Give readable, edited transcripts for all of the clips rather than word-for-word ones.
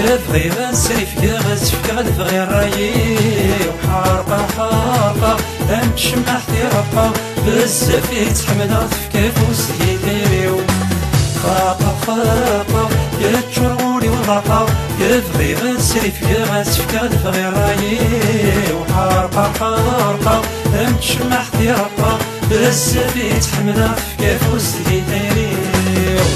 يبغي غنسري فيا غنسفك غنبغي الرايي وحارقة حارقة أمتشمع حتيرقة بزاف يتحملها تفكا فوسي ديريو خاقة خاقة يتجرولي والغاقة يبغي غنسري فيا غنسفك غنبغي الرايي وحارقة حارقة أمتشمع حتيرقة بزاف يتحملها تفكا فوسي ديريو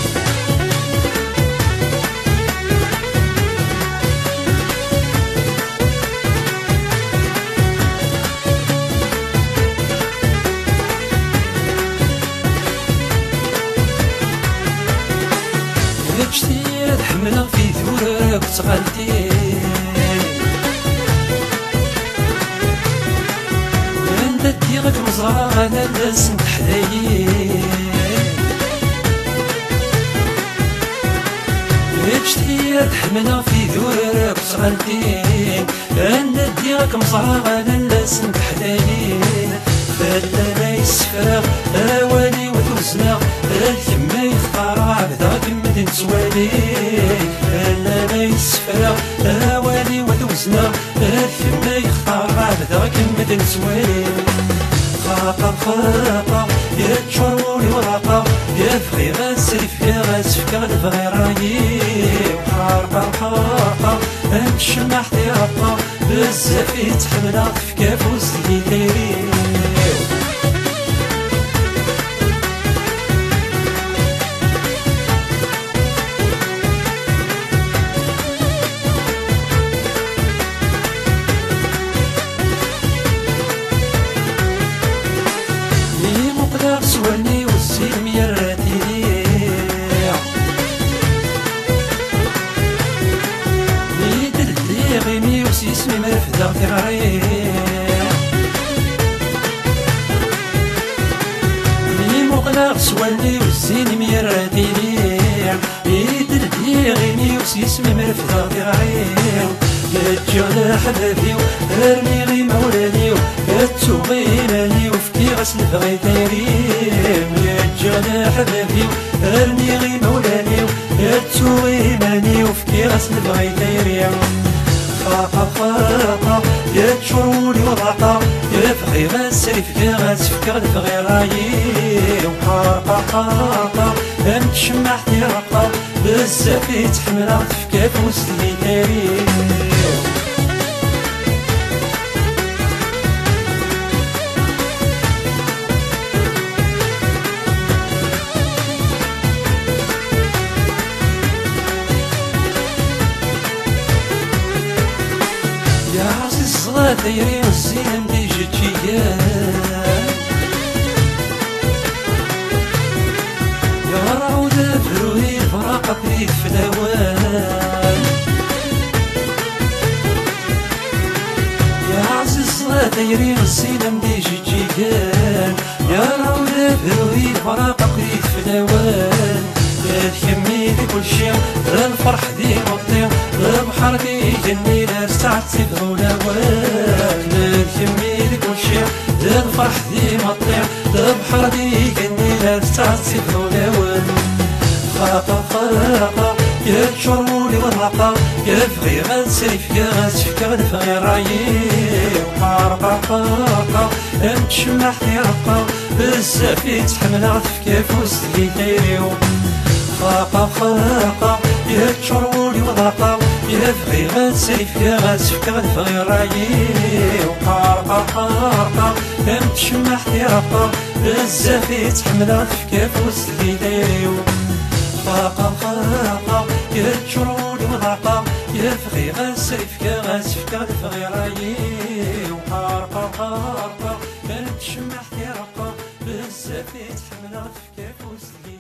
بشتي تحملها في ثورك وتغلتي انت ديغك مزرعة انا لازم تحدايي بشتي تحملها في ثورك وتغلتي انت ديغك مزرعة انا لازم تحدايي فلا يسفرغ اواني وتوزنا الثما يختارع بذاك مدن سوالي فلا يسفرغ اواني وتوزنا الثما يختارع بذاك مدن سوالي خاقة خاقة يتجرولي وراقة يبغي غنسري فيا غنسفك غنبغي رايي وحارقة حارقة أمتشمع حتيرقة بزاف يتحملها تفكا فوسي دايري سوالني والسلم يراتي يدل غيمي وسيسمي مرفدا في غريق مقلق سوالني والسلم يراتي يدل غيمي وسيسمي مرفدا في غريق يتجانا حبابي ارمي غي مولاني يتوغي مالي وفكي غسل بغي دايريم يتجانا حبابي ارمي غي مولاني يتوغي مالي وفكي غسل بغي دايريم خاقة خاقة يتجرولي وضاقة يبغي غنسري فيا غنسفك غنبغي رايي وحارقة حارقة أمتشمع حتيرقة بزاف يتحملها تفكا فوسي دايريم الصلاة دايرين الزين دي جتيان يا راودة بروهي الفراقة بريد فلاوان يا عز الصلاة دايرين الزين دي جتيان يا راودة بروهي الفراقة بريد فلاوان تكمي في كل شيء الفرح دي مطير البحر دي جني لا ساعة تسيب ولوان تكمي في كل شيء الفرح دي مطير البحر دي جني لا ساعة تسيب ولوان خاقة خاقة يتجرولي والراقة يبغي غنسري فيا غنسفك غنبغي رايي وحارقة حارقة أمتشمع حتيرقة بزاف يتحملها تفكا فوسي دايريو خاقة خاقة يتجرولي وضاقة يبغي غنسري فيا غنسفك غنبغي رايي وحارقة حارقة أمتشمع حتيرقة بزاف يتحملها تفكا فوسي دايريو خاقة خاقة يتجرولي وضاقة يبغي غنسري فيا غنسفك غنبغي رايي وحارقة حارقة أمتشمع حتيرقة بزاف يتحملها تفكا فوسي